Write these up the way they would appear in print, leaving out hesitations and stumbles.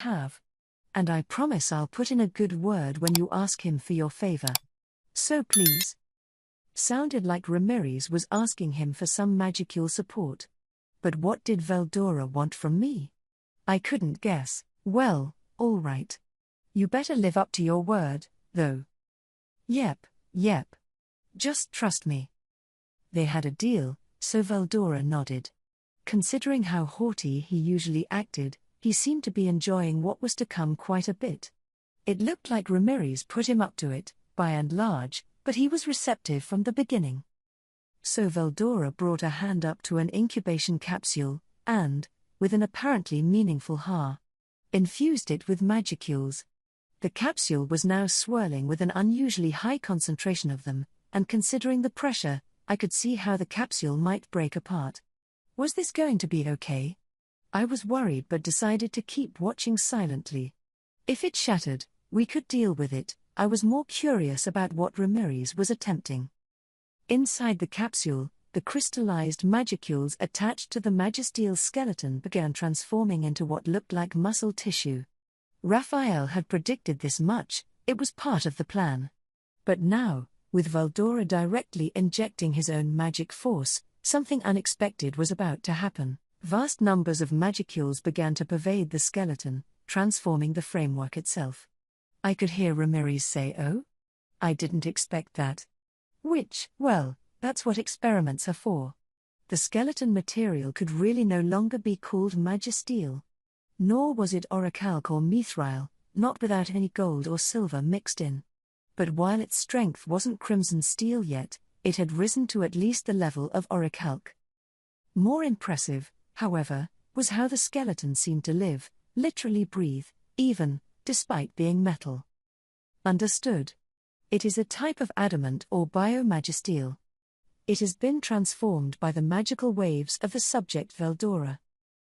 have. And I promise I'll put in a good word when you ask him for your favor. So please. Sounded like Ramirez was asking him for some magical support. But what did Veldora want from me? I couldn't guess. Well, all right. You better live up to your word, though. Yep. Just trust me. They had a deal, so Veldora nodded. Considering how haughty he usually acted, he seemed to be enjoying what was to come quite a bit. It looked like Ramirez put him up to it, by and large, but he was receptive from the beginning. So Veldora brought a hand up to an incubation capsule, and, with an apparently meaningful ha, infused it with magicules. The capsule was now swirling with an unusually high concentration of them, and considering the pressure, I could see how the capsule might break apart. Was this going to be okay? I was worried but decided to keep watching silently. If it shattered, we could deal with it. I was more curious about what Ramirez was attempting. Inside the capsule, the crystallized magicules attached to the Magisteel skeleton began transforming into what looked like muscle tissue. Raphael had predicted this much, it was part of the plan. But now, with Veldora directly injecting his own magic force, something unexpected was about to happen. Vast numbers of magicules began to pervade the skeleton, transforming the framework itself. I could hear Ramirez say, "Oh? I didn't expect that." Which, well, that's what experiments are for. The skeleton material could really no longer be called Magisteel. Nor was it orichalc or mithril, not without any gold or silver mixed in. But while its strength wasn't crimson steel yet, it had risen to at least the level of orichalc. More impressive, however, was how the skeleton seemed to live, literally breathe, even, despite being metal. Understood. It is a type of adamant or biomagisteel. It has been transformed by the magical waves of the subject Veldora.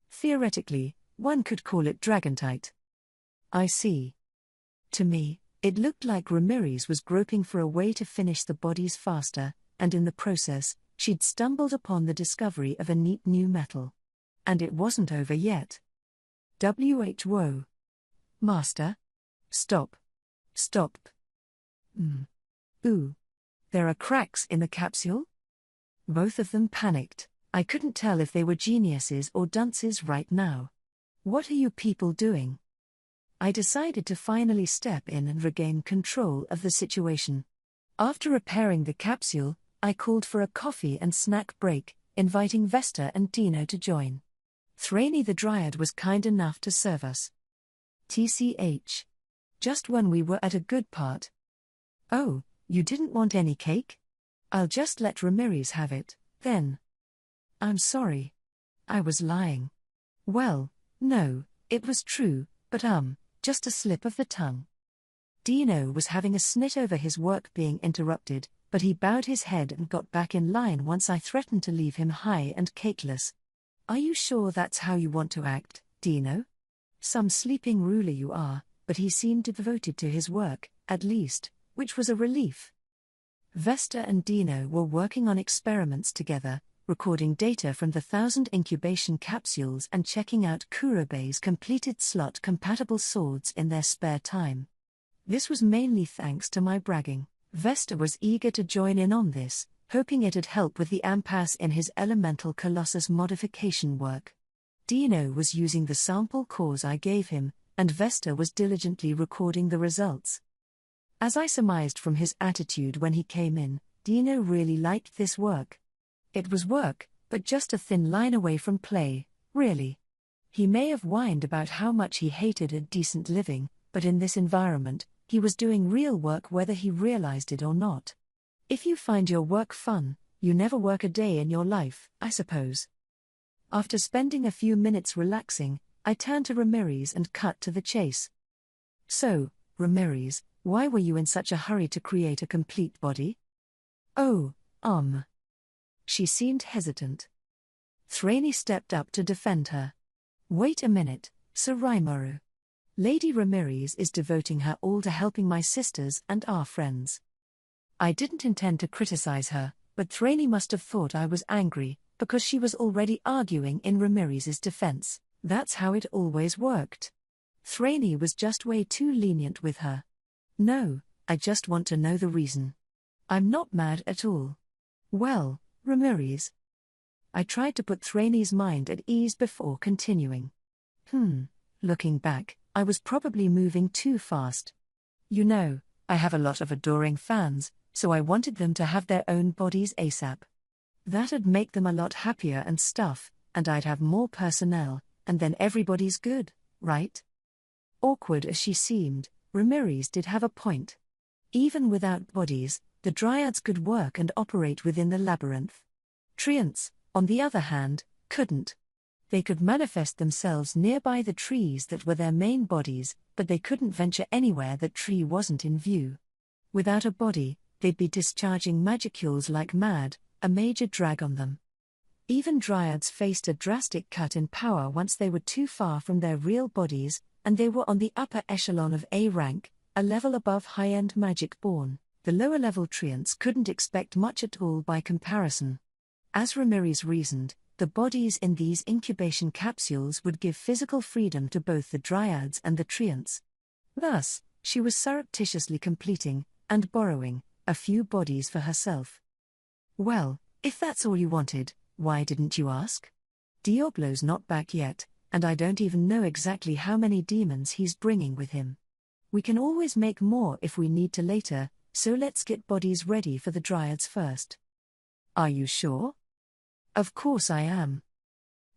Theoretically, one could call it dragontite. I see. To me, it looked like Ramirez was groping for a way to finish the bodies faster, and in the process, she'd stumbled upon the discovery of a neat new metal. And it wasn't over yet. Whoa. Master? Stop. Ooh. There are cracks in the capsule? Both of them panicked. I couldn't tell if they were geniuses or dunces right now. What are you people doing? I decided to finally step in and regain control of the situation. After repairing the capsule, I called for a coffee and snack break, inviting Vesta and Dino to join. Thrainy the Dryad was kind enough to serve us. TCH. Just when we were at a good part. Oh, you didn't want any cake? I'll just let Ramirez have it, then. I'm sorry. I was lying. Well, no, it was true, but just a slip of the tongue. Dino was having a snit over his work being interrupted, but he bowed his head and got back in line once I threatened to leave him high and cakeless. Are you sure that's how you want to act, Dino? Some sleeping ruler you are, but he seemed devoted to his work, at least, which was a relief. Vesta and Dino were working on experiments together, recording data from the 1,000 incubation capsules and checking out Kurobei's completed slot-compatible swords in their spare time. This was mainly thanks to my bragging. Vesta was eager to join in on this, hoping it'd help with the impasse in his elemental colossus modification work. Dino was using the sample cores I gave him, and Vesta was diligently recording the results. As I surmised from his attitude when he came in, Dino really liked this work. It was work, but just a thin line away from play, really. He may have whined about how much he hated a decent living, but in this environment, he was doing real work whether he realized it or not. If you find your work fun, you never work a day in your life, I suppose. After spending a few minutes relaxing, I turned to Ramirez and cut to the chase. So, Ramirez, why were you in such a hurry to create a complete body? Oh, She seemed hesitant. Thrainy stepped up to defend her. Wait a minute, Sir Rimuru. Lady Ramirez is devoting her all to helping my sisters and our friends. I didn't intend to criticize her, but Thrainy must have thought I was angry, because she was already arguing in Ramirez's defense. That's how it always worked. Thraney was just way too lenient with her. No, I just want to know the reason. I'm not mad at all. Well, Ramirez. I tried to put Thraney's mind at ease before continuing. Looking back, I was probably moving too fast. You know, I have a lot of adoring fans, so I wanted them to have their own bodies ASAP. That'd make them a lot happier and stuff, and I'd have more personnel, and then everybody's good, right? Awkward as she seemed, Ramirez did have a point. Even without bodies, the Dryads could work and operate within the labyrinth. Treants, on the other hand, couldn't. They could manifest themselves nearby the trees that were their main bodies, but they couldn't venture anywhere that tree wasn't in view. Without a body, they'd be discharging magicules like mad, a major drag on them. Even Dryads faced a drastic cut in power once they were too far from their real bodies, and they were on the upper echelon of A rank, a level above high-end magic born. The lower-level treants couldn't expect much at all by comparison. As Ramirez reasoned, the bodies in these incubation capsules would give physical freedom to both the Dryads and the treants. Thus, she was surreptitiously completing, and borrowing, a few bodies for herself. Well, if that's all you wanted, why didn't you ask? Diablo's not back yet, and I don't even know exactly how many demons he's bringing with him. We can always make more if we need to later, so let's get bodies ready for the Dryads first. Are you sure? Of course I am.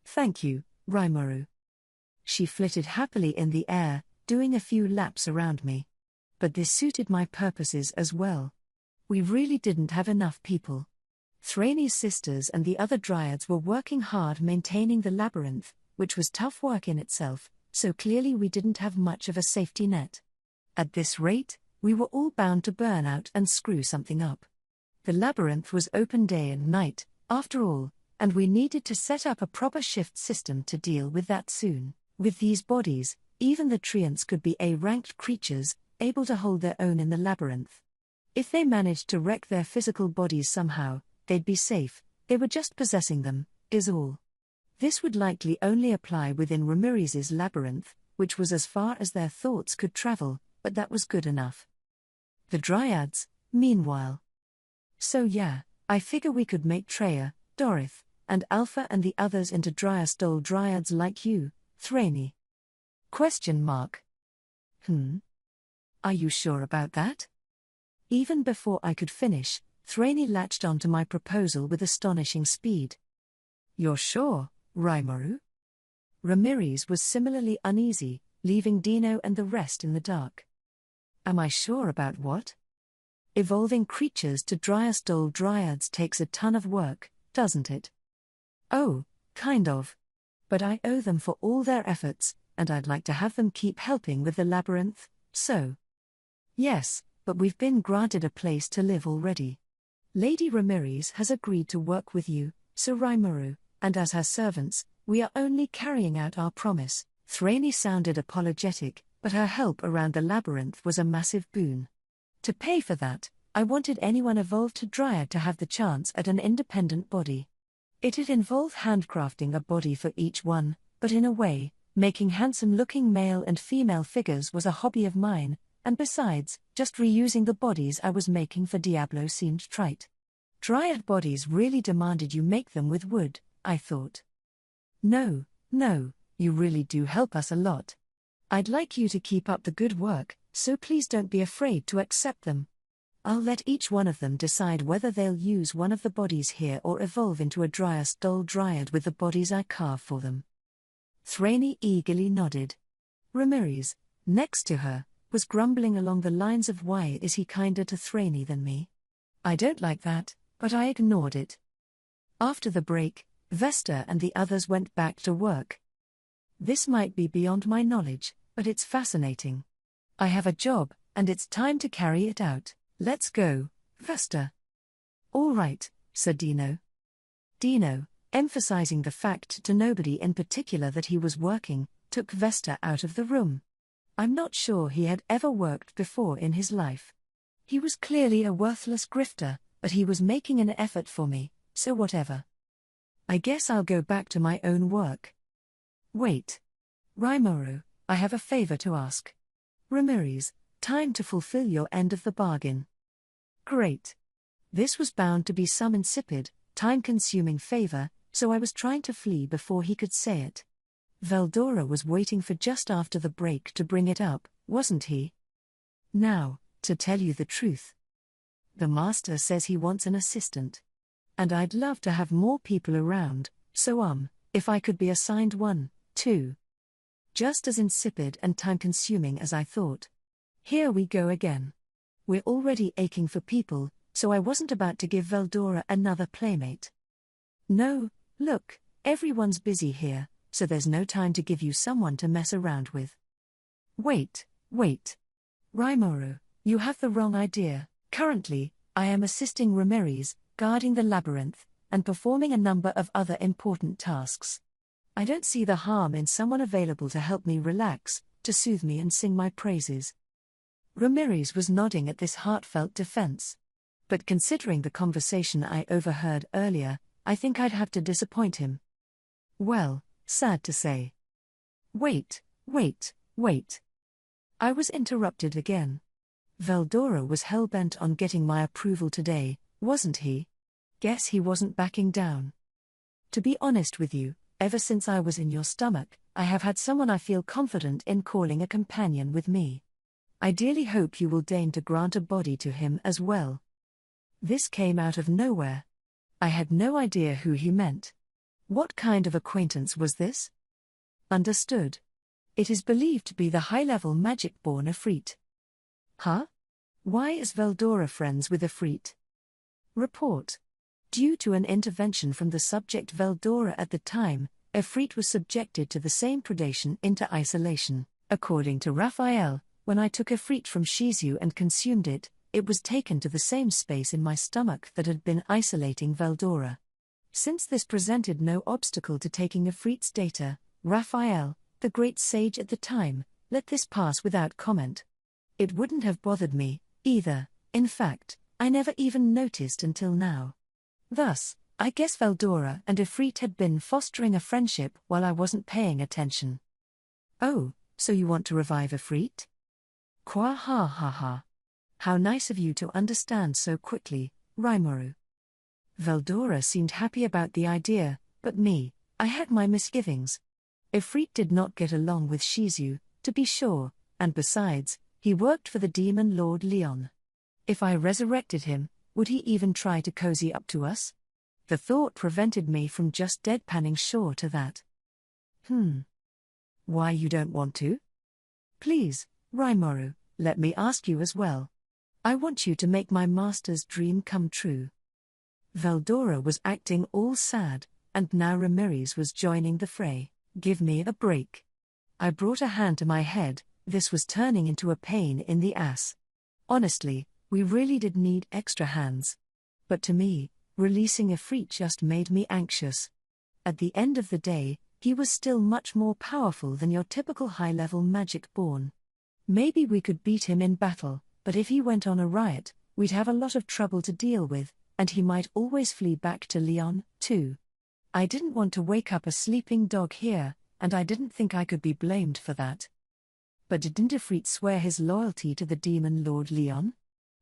Thank you, Rimuru. She flitted happily in the air, doing a few laps around me. But this suited my purposes as well. We really didn't have enough people. Thraney's sisters and the other Dryads were working hard maintaining the labyrinth, which was tough work in itself, so clearly we didn't have much of a safety net. At this rate, we were all bound to burn out and screw something up. The labyrinth was open day and night, after all, and we needed to set up a proper shift system to deal with that soon. With these bodies, even the treants could be A-ranked creatures, able to hold their own in the labyrinth. If they managed to wreck their physical bodies somehow, they'd be safe, they were just possessing them, is all. This would likely only apply within Ramirez's labyrinth, which was as far as their thoughts could travel, but that was good enough. The Dryads, meanwhile. So yeah, I figure we could make Treya, Dorith, and Alpha and the others into Dryastole Dryads like you, Thraney. Question mark. Are you sure about that? Even before I could finish, Thraney latched onto my proposal with astonishing speed. You're sure, Rimuru? Ramirez was similarly uneasy, leaving Dino and the rest in the dark. Am I sure about what? Evolving creatures to Dryastole Dryads takes a ton of work, doesn't it? Oh, kind of. But I owe them for all their efforts, and I'd like to have them keep helping with the labyrinth, so. Yes, but we've been granted a place to live already. Lady Ramirez has agreed to work with you, Sir Rimuru, and as her servants, we are only carrying out our promise. Thraney sounded apologetic, but her help around the labyrinth was a massive boon. To pay for that, I wanted anyone evolved to Dryad to have the chance at an independent body. It'd involve handcrafting a body for each one, but in a way, making handsome-looking male and female figures was a hobby of mine, and besides, just reusing the bodies I was making for Diablo seemed trite. Dryad bodies really demanded you make them with wood, I thought. No, you really do help us a lot. I'd like you to keep up the good work, so please don't be afraid to accept them. I'll let each one of them decide whether they'll use one of the bodies here or evolve into a Dryastole Dryad with the bodies I carve for them. Thraney eagerly nodded. Ramirez, next to her, was grumbling along the lines of why is he kinder to Thraney than me? I don't like that, but I ignored it. After the break, Vesta and the others went back to work. This might be beyond my knowledge, but it's fascinating. I have a job, and it's time to carry it out. Let's go, Vesta. All right, said Dino. Dino, emphasizing the fact to nobody in particular that he was working, took Vesta out of the room. I'm not sure he had ever worked before in his life. He was clearly a worthless grifter, but he was making an effort for me, so whatever. I guess I'll go back to my own work. Wait. Rimuru, I have a favor to ask. Ramirez, time to fulfill your end of the bargain. Great. This was bound to be some insipid, time-consuming favor, so I was trying to flee before he could say it. Veldora was waiting for just after the break to bring it up, wasn't he? Now, to tell you the truth. The master says he wants an assistant. And I'd love to have more people around, so if I could be assigned one, too. Just as insipid and time-consuming as I thought. Here we go again. We're already aching for people, so I wasn't about to give Veldora another playmate. No, look, everyone's busy here, so there's no time to give you someone to mess around with. Wait. Rimuru, you have the wrong idea. Currently, I am assisting Ramirez, guarding the labyrinth, and performing a number of other important tasks. I don't see the harm in someone available to help me relax, to soothe me and sing my praises. Ramirez was nodding at this heartfelt defense. But considering the conversation I overheard earlier, I think I'd have to disappoint him. Well, sad to say. Wait. I was interrupted again. Veldora was hell-bent on getting my approval today, wasn't he? Guess he wasn't backing down. To be honest with you, ever since I was in your stomach, I have had someone I feel confident in calling a companion with me. I dearly hope you will deign to grant a body to him as well. This came out of nowhere. I had no idea who he meant. What kind of acquaintance was this? Understood. It is believed to be the high-level magic-born Ifrit. Huh? Why is Veldora friends with Ifrit? Report. Due to an intervention from the subject Veldora at the time, Ifrit was subjected to the same predation into isolation. According to Raphael, when I took Ifrit from Shizu and consumed it, it was taken to the same space in my stomach that had been isolating Veldora. Since this presented no obstacle to taking Ifrit's data, Raphael, the great sage at the time, let this pass without comment. It wouldn't have bothered me, either. In fact, I never even noticed until now. Thus, I guess Veldora and Ifrit had been fostering a friendship while I wasn't paying attention. Oh, so you want to revive Ifrit? Kwa ha ha ha. How nice of you to understand so quickly, Rimuru. Veldora seemed happy about the idea, but me, I had my misgivings. Ifrit did not get along with Shizu, to be sure, and besides, he worked for the demon lord Leon. If I resurrected him, would he even try to cozy up to us? The thought prevented me from just deadpanning sure to that. Why you don't want to? Please, Rimuru, let me ask you as well. I want you to make my master's dream come true. Veldora was acting all sad, and now Ramirez was joining the fray. Give me a break. I brought a hand to my head, this was turning into a pain in the ass. Honestly, we really did need extra hands. But to me, releasing Ifrit just made me anxious. At the end of the day, he was still much more powerful than your typical high-level magic-born. Maybe we could beat him in battle, but if he went on a riot, we'd have a lot of trouble to deal with, and he might always flee back to Leon, too. I didn't want to wake up a sleeping dog here, and I didn't think I could be blamed for that. But didn't Ifrit swear his loyalty to the demon lord Leon?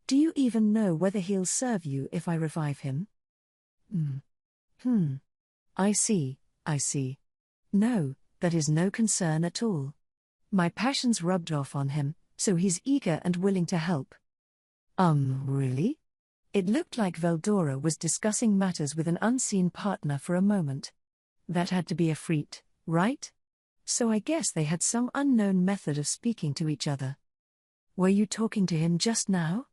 Do you even know whether he'll serve you if I revive him? I see. No, that is no concern at all. My passions rubbed off on him, so he's eager and willing to help. Really? It looked like Veldora was discussing matters with an unseen partner for a moment. That had to be Ifrit, right? So I guess they had some unknown method of speaking to each other. Were you talking to him just now?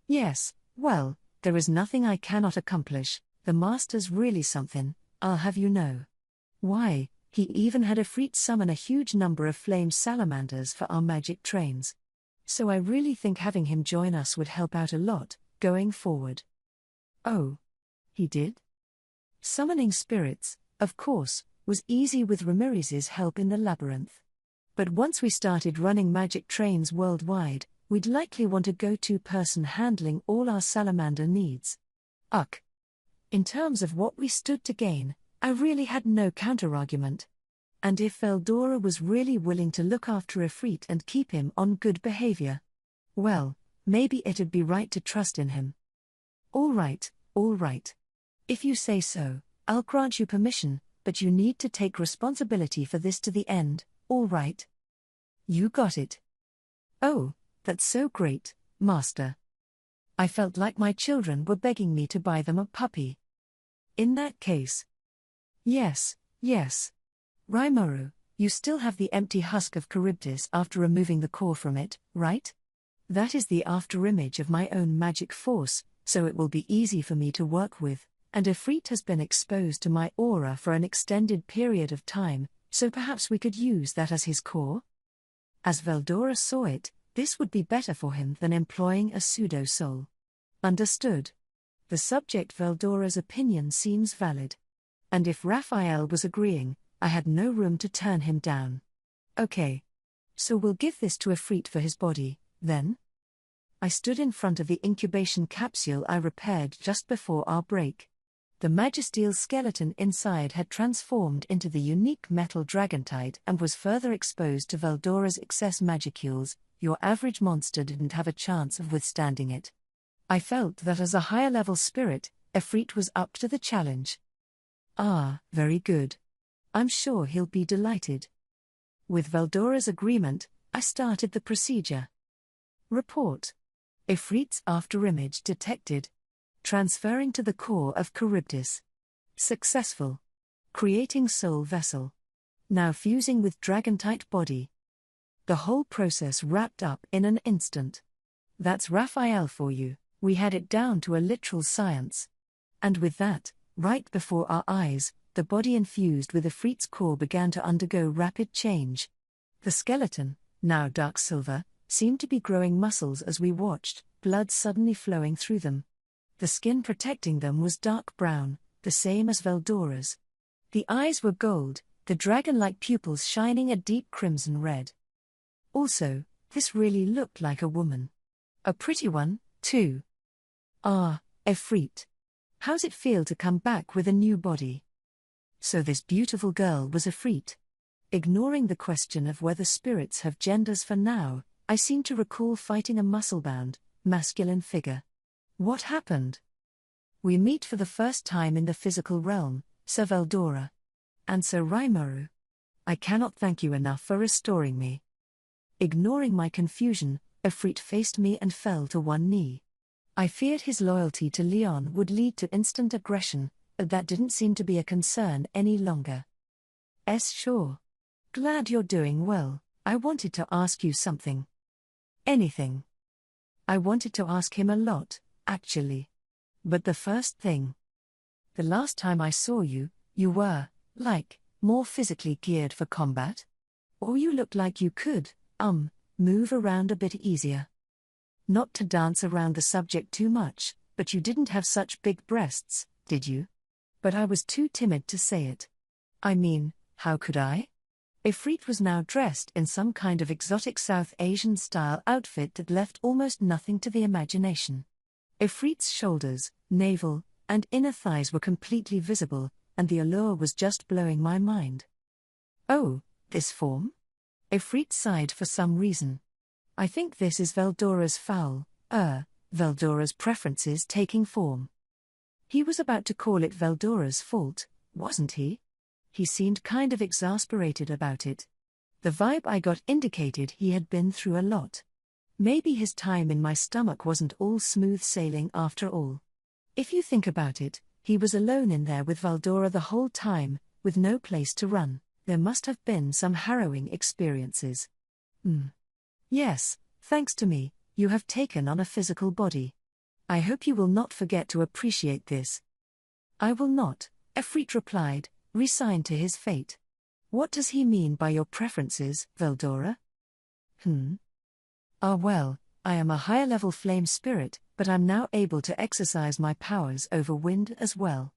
Yes, well, there is nothing I cannot accomplish, the master's really something, I'll have you know. Why, he even had Ifrit summon a huge number of flame salamanders for our magic trains. So I really think having him join us would help out a lot, going forward. Oh. He did? Summoning spirits, of course, was easy with Ramirez's help in the labyrinth. But once we started running magic trains worldwide, we'd likely want a go-to person handling all our salamander needs. In terms of what we stood to gain, I really had no counter-argument. And if Veldora was really willing to look after Ifrit and keep him on good behavior, well, maybe it'd be right to trust in him. All right. If you say so, I'll grant you permission, but you need to take responsibility for this to the end, all right? You got it. Oh, that's so great, Master. I felt like my children were begging me to buy them a puppy. In that case. Yes. Rimuru, you still have the empty husk of Charybdis after removing the core from it, right? That is the afterimage of my own magic force, so it will be easy for me to work with, and Ifrit has been exposed to my aura for an extended period of time, so perhaps we could use that as his core? As Veldora saw it, this would be better for him than employing a pseudo-soul. Understood. The subject Veldora's opinion seems valid. And if Raphael was agreeing, I had no room to turn him down. Okay. So we'll give this to Ifrit for his body, then? I stood in front of the incubation capsule I repaired just before our break. The magisteel skeleton inside had transformed into the unique metal dragontite and was further exposed to Veldora's excess magicules. Your average monster didn't have a chance of withstanding it. I felt that as a higher-level spirit, Ifrit was up to the challenge. Ah, very good. I'm sure he'll be delighted. With Veldora's agreement, I started the procedure. Report. Ifrit's afterimage detected. Transferring to the core of Charybdis. Successful. Creating soul vessel. Now fusing with dragontite body. The whole process wrapped up in an instant. That's Raphael for you, we had it down to a literal science. And with that, right before our eyes, the body infused with Ifrit's core began to undergo rapid change. The skeleton, now dark silver, seemed to be growing muscles as we watched, blood suddenly flowing through them. The skin protecting them was dark brown, the same as Veldora's. The eyes were gold, the dragon-like pupils shining a deep crimson red. Also, this really looked like a woman. A pretty one, too. Ah, Ifrit. How's it feel to come back with a new body? So this beautiful girl was Ifrit. Ignoring the question of whether spirits have genders for now, I seem to recall fighting a muscle-bound, masculine figure. What happened? We meet for the first time in the physical realm, Sir Veldora. And Sir Rimuru. I cannot thank you enough for restoring me. Ignoring my confusion, Ifrit faced me and fell to one knee. I feared his loyalty to Leon would lead to instant aggression, but that didn't seem to be a concern any longer. Sure. Glad you're doing well. I wanted to ask you something. Anything. I wanted to ask him a lot, actually. But the first thing. The last time I saw you, you were, more physically geared for combat? Or you looked like you could, move around a bit easier. Not to dance around the subject too much, but you didn't have such big breasts, did you? But I was too timid to say it. I mean, how could I? Ifrit was now dressed in some kind of exotic South Asian-style outfit that left almost nothing to the imagination. Ifrit's shoulders, navel, and inner thighs were completely visible, and the allure was just blowing my mind. Oh, this form? Ifrit sighed for some reason. I think this is Veldora's Veldora's preferences taking form. He was about to call it Veldora's fault, wasn't he? He seemed kind of exasperated about it. The vibe I got indicated he had been through a lot. Maybe his time in my stomach wasn't all smooth sailing after all. If you think about it, he was alone in there with Veldora the whole time, with no place to run. There must have been some harrowing experiences. Yes, thanks to me, you have taken on a physical body. I hope you will not forget to appreciate this. I will not, Ifrit replied, resigned to his fate. What does he mean by your preferences, Veldora? Well, I am a higher-level flame spirit, but I'm now able to exercise my powers over wind as well.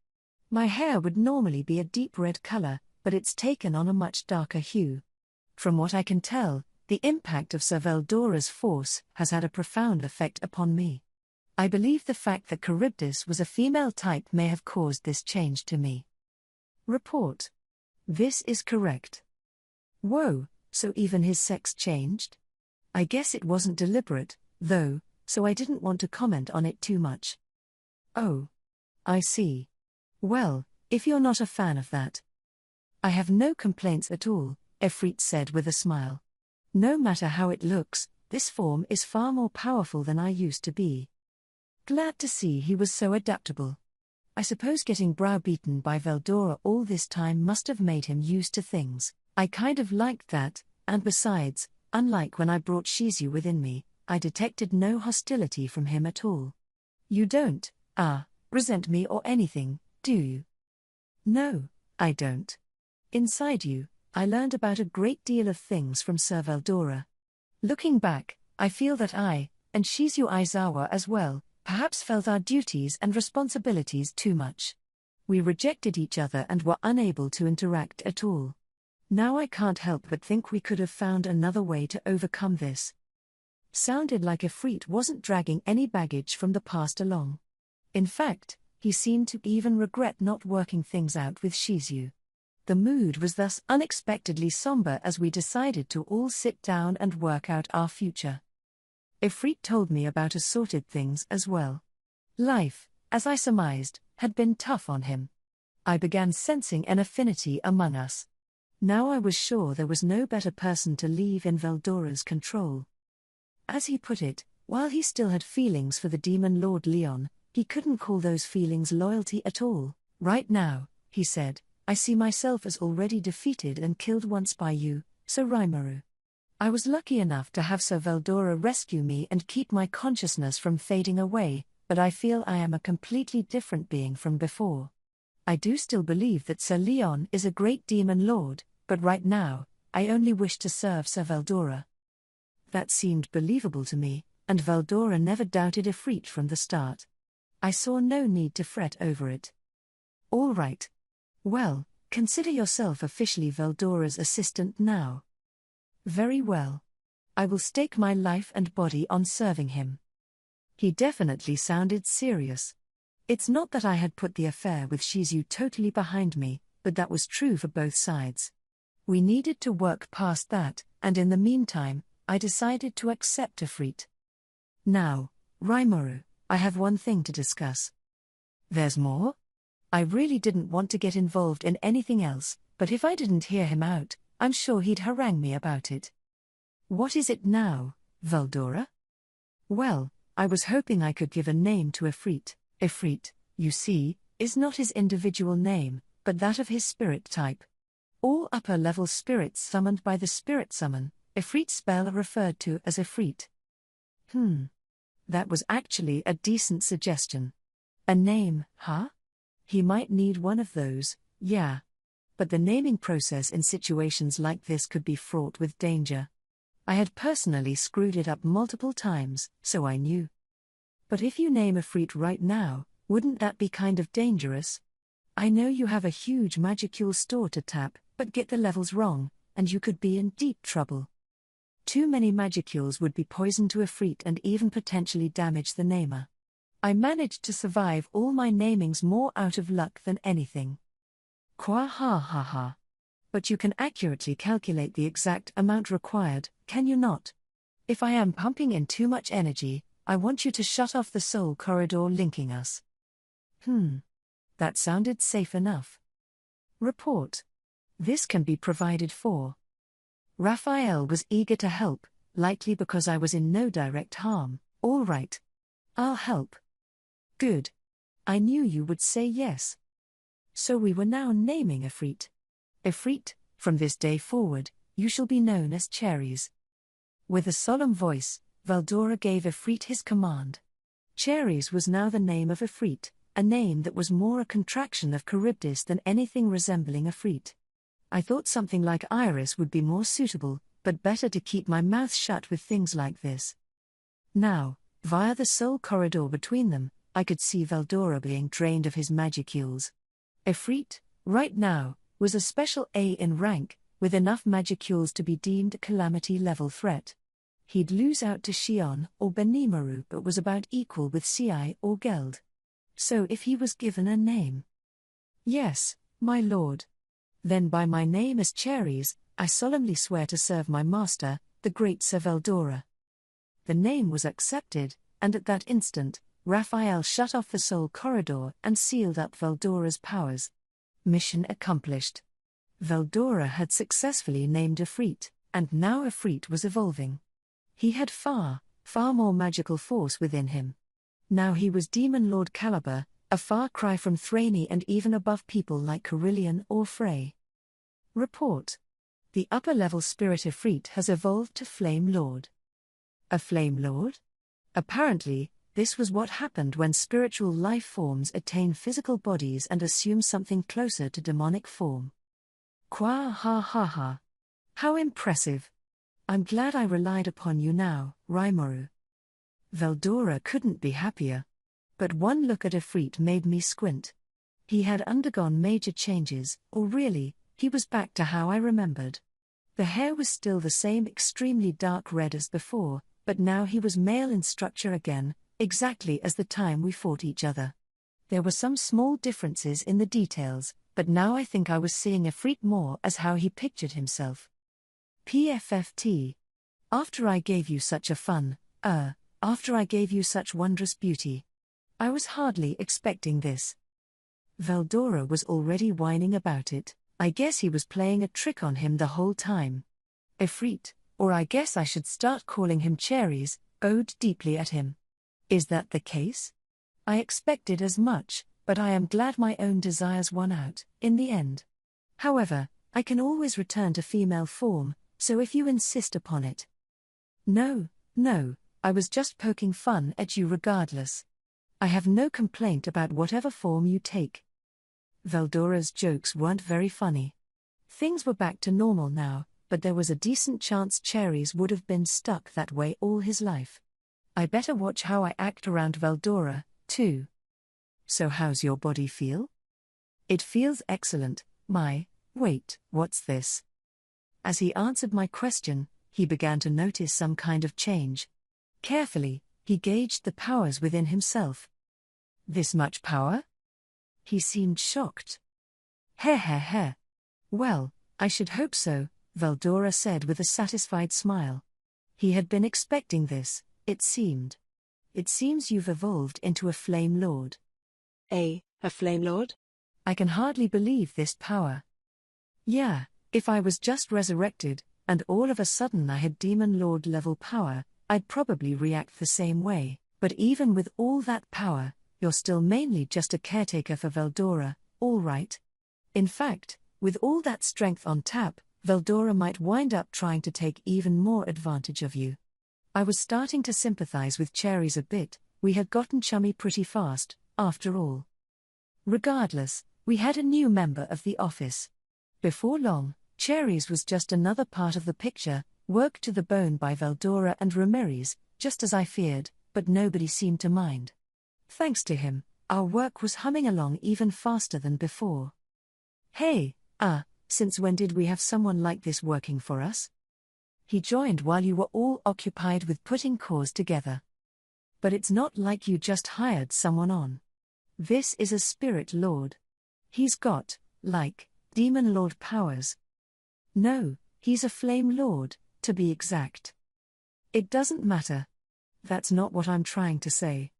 My hair would normally be a deep red color, but it's taken on a much darker hue. From what I can tell, the impact of Sir Veldora's force has had a profound effect upon me. I believe the fact that Charybdis was a female type may have caused this change to me. Report. This is correct. Whoa, so even his sex changed? I guess it wasn't deliberate, though, so I didn't want to comment on it too much. Oh. I see. Well, if you're not a fan of that. I have no complaints at all, Efreet said with a smile. No matter how it looks, this form is far more powerful than I used to be. Glad to see he was so adaptable. I suppose getting browbeaten by Veldora all this time must have made him used to things. I kind of liked that, and besides, unlike when I brought Shizu within me, I detected no hostility from him at all. You don't, resent me or anything, do you? No, I don't. Inside you, I learned about a great deal of things from Sir Veldora. Looking back, I feel that I, and Shizu Aizawa as well, perhaps felt our duties and responsibilities too much. We rejected each other and were unable to interact at all. Now I can't help but think we could have found another way to overcome this. Sounded like Efreet wasn't dragging any baggage from the past along. In fact, he seemed to even regret not working things out with Shizu. The mood was thus unexpectedly somber as we decided to all sit down and work out our future. Efreet told me about assorted things as well. Life, as I surmised, had been tough on him. I began sensing an affinity among us. Now I was sure there was no better person to leave in Veldora's control. As he put it, while he still had feelings for the demon Lord Leon, he couldn't call those feelings loyalty at all. Right now, he said, I see myself as already defeated and killed once by you, Sir Rimuru. I was lucky enough to have Sir Veldora rescue me and keep my consciousness from fading away, but I feel I am a completely different being from before. I do still believe that Sir Leon is a great demon lord, but right now, I only wish to serve Sir Veldora. That seemed believable to me, and Veldora never doubted Efreet from the start. I saw no need to fret over it. All right. Well, consider yourself officially Veldora's assistant now. Very well. I will stake my life and body on serving him. He definitely sounded serious. It's not that I had put the affair with Shizu totally behind me, but that was true for both sides. We needed to work past that, and in the meantime, I decided to accept Efreet. Now, Rimuru, I have one thing to discuss. There's more? I really didn't want to get involved in anything else, but if I didn't hear him out, I'm sure he'd harangue me about it. What is it now, Veldora? Well, I was hoping I could give a name to Efreet. Efreet, you see, is not his individual name, but that of his spirit type. All upper-level spirits summoned by the spirit summon, Efreet's spell are referred to as Efreet. That was actually a decent suggestion. A name, huh? He might need one of those, yeah. But the naming process in situations like this could be fraught with danger. I had personally screwed it up multiple times, so I knew. But if you name Efreet right now, wouldn't that be kind of dangerous? I know you have a huge magicule store to tap, but get the levels wrong, and you could be in deep trouble. Too many magicules would be poison to Efreet and even potentially damage the namer. I managed to survive all my namings more out of luck than anything. Kwa ha ha ha. But you can accurately calculate the exact amount required, can you not? If I am pumping in too much energy, I want you to shut off the soul corridor linking us. That sounded safe enough. Report. This can be provided for. Raphael was eager to help, likely because I was in no direct harm. All right. I'll help. Good. I knew you would say yes. So we were now naming Efreet. Efreet, from this day forward, you shall be known as Cherries. With a solemn voice, Veldora gave Efreet his command. Cherries was now the name of Efreet, a name that was more a contraction of Charybdis than anything resembling Efreet. I thought something like Iris would be more suitable, but better to keep my mouth shut with things like this. Now, via the soul corridor between them, I could see Veldora being drained of his magicules. Efreet, right now, was a special A in rank, with enough magicules to be deemed a calamity-level threat. He'd lose out to Xion or Benimaru but was about equal with Ci or Geld. So if he was given a name. Yes, my lord. Then by my name as Cherries, I solemnly swear to serve my master, the great Sir Veldora. The name was accepted, and at that instant, Raphael shut off the soul corridor and sealed up Veldora's powers. Mission accomplished. Veldora had successfully named Ifrit, and now Ifrit was evolving. He had far more magical force within him. Now he was Demon Lord Caliber, a far cry from Thraney and even above people like Carillion or Frey. Report. The upper-level spirit Ifrit has evolved to Flame Lord. A Flame Lord? Apparently, this was what happened when spiritual life forms attain physical bodies and assume something closer to demonic form. Kwa ha ha ha. How impressive. I'm glad I relied upon you now, Rimuru. Veldora couldn't be happier. But one look at Ifrit made me squint. He had undergone major changes, or really, he was back to how I remembered. The hair was still the same extremely dark red as before, but now he was male in structure again, exactly as the time we fought each other. There were some small differences in the details, but now I think I was seeing Ifrit more as how he pictured himself. PFFT. After I gave you such a after I gave you such wondrous beauty. I was hardly expecting this. Veldora was already whining about it. I guess he was playing a trick on him the whole time. Ifrit, or I guess I should start calling him Cherries, owed deeply at him. Is that the case? I expected as much, but I am glad my own desires won out, in the end. However, I can always return to female form, so if you insist upon it. No, I was just poking fun at you regardless. I have no complaint about whatever form you take. Veldora's jokes weren't very funny. Things were back to normal now, but there was a decent chance Cherries would have been stuck that way all his life. I better watch how I act around Veldora, too. So how's your body feel? It feels excellent, wait, what's this? As he answered my question, he began to notice some kind of change. Carefully, he gauged the powers within himself. This much power? He seemed shocked. Heh. Well, I should hope so, Veldora said with a satisfied smile. He had been expecting this, it seemed. It seems you've evolved into a Flame Lord. A Flame Lord? I can hardly believe this power. Yeah, if I was just resurrected, and all of a sudden I had Demon Lord level power, I'd probably react the same way, but even with all that power, you're still mainly just a caretaker for Veldora, all right? In fact, with all that strength on tap, Veldora might wind up trying to take even more advantage of you. I was starting to sympathize with Cherries a bit. We had gotten chummy pretty fast, after all. Regardless, we had a new member of the office. Before long, Cherries was just another part of the picture, worked to the bone by Veldora and Ramirez, just as I feared, but nobody seemed to mind. Thanks to him, our work was humming along even faster than before. Hey, since when did we have someone like this working for us? He joined while you were all occupied with putting cores together. But it's not like you just hired someone on. This is a Spirit Lord. He's got, Demon Lord powers. No, he's a Flame Lord, to be exact. It doesn't matter. That's not what I'm trying to say.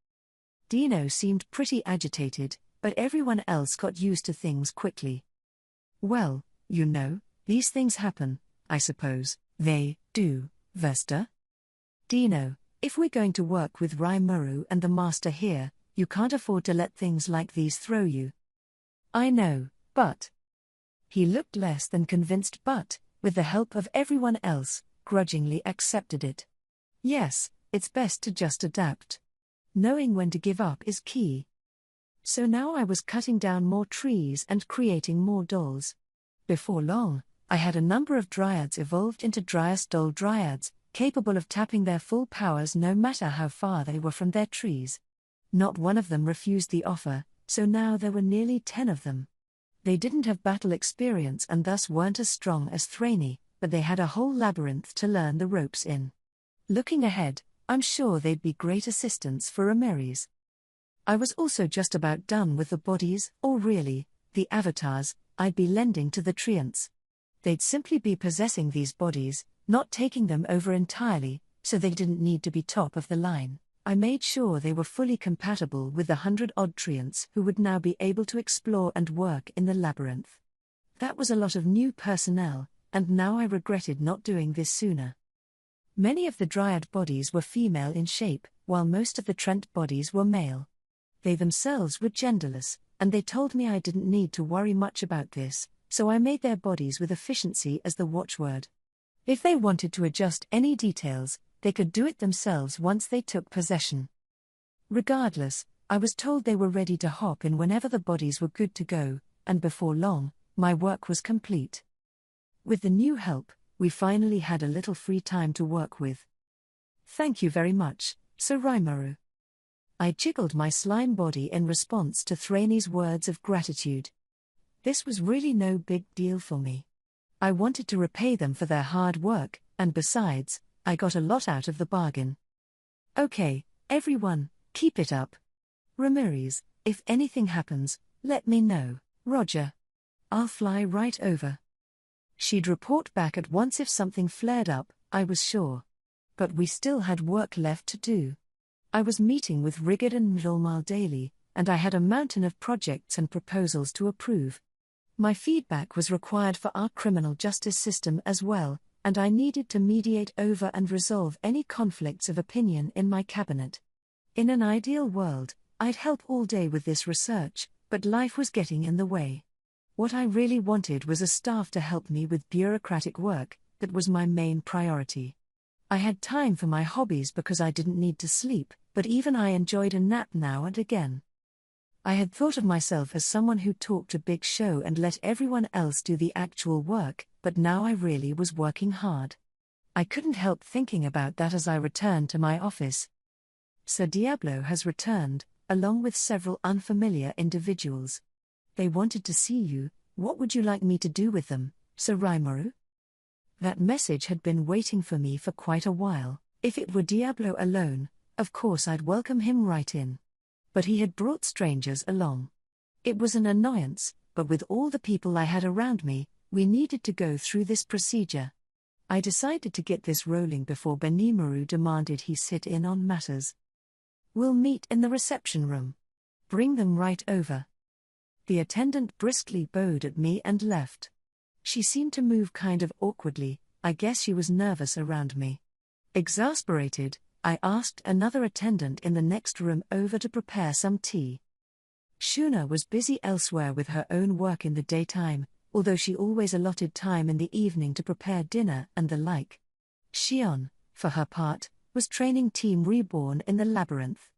Dino seemed pretty agitated, but everyone else got used to things quickly. Well, these things happen, I suppose. They do, Vesta. Dino, if we're going to work with Rimuru and the Master here, you can't afford to let things like these throw you. I know, but... He looked less than convinced but, with the help of everyone else, grudgingly accepted it. Yes, it's best to just adapt. Knowing when to give up is key. So now I was cutting down more trees and creating more dolls. Before long, I had a number of dryads evolved into Dryas doll dryads, capable of tapping their full powers no matter how far they were from their trees. Not one of them refused the offer, so now there were nearly 10 of them. They didn't have battle experience and thus weren't as strong as Thraney, but they had a whole labyrinth to learn the ropes in. Looking ahead, I'm sure they'd be great assistants for Ramirez. I was also just about done with the bodies, or really, the avatars, I'd be lending to the Treants. They'd simply be possessing these bodies, not taking them over entirely, so they didn't need to be top of the line. I made sure they were fully compatible with the 100-odd treants who would now be able to explore and work in the labyrinth. That was a lot of new personnel, and now I regretted not doing this sooner. Many of the Dryad bodies were female in shape, while most of the Trent bodies were male. They themselves were genderless, and they told me I didn't need to worry much about this, so I made their bodies with efficiency as the watchword. If they wanted to adjust any details, they could do it themselves once they took possession. Regardless, I was told they were ready to hop in whenever the bodies were good to go, and before long, my work was complete. With the new help, we finally had a little free time to work with. Thank you very much, Sir Rimuru. I jiggled my slime body in response to Thrainey's words of gratitude. This was really no big deal for me. I wanted to repay them for their hard work, and besides, I got a lot out of the bargain. Okay, everyone, keep it up. Ramirez, if anything happens, let me know. Roger. I'll fly right over. She'd report back at once if something flared up, I was sure. But we still had work left to do. I was meeting with Rigard and Mjolnir daily, and I had a mountain of projects and proposals to approve. My feedback was required for our criminal justice system as well, and I needed to mediate over and resolve any conflicts of opinion in my cabinet. In an ideal world, I'd help all day with this research, but life was getting in the way. What I really wanted was a staff to help me with bureaucratic work. That was my main priority. I had time for my hobbies because I didn't need to sleep, but even I enjoyed a nap now and again. I had thought of myself as someone who talked a big show and let everyone else do the actual work, but now I really was working hard. I couldn't help thinking about that as I returned to my office. Sir Diablo has returned, along with several unfamiliar individuals. They wanted to see you. What would you like me to do with them, Sir Rimuru? That message had been waiting for me for quite a while. If it were Diablo alone, of course I'd welcome him right in. But he had brought strangers along. It was an annoyance, but with all the people I had around me, we needed to go through this procedure. I decided to get this rolling before Benimaru demanded he sit in on matters. We'll meet in the reception room. Bring them right over. The attendant briskly bowed at me and left. She seemed to move kind of awkwardly. I guess she was nervous around me. Exasperated, I asked another attendant in the next room over to prepare some tea. Shuna was busy elsewhere with her own work in the daytime, although she always allotted time in the evening to prepare dinner and the like. Shion, for her part, was training Team Reborn in the labyrinth.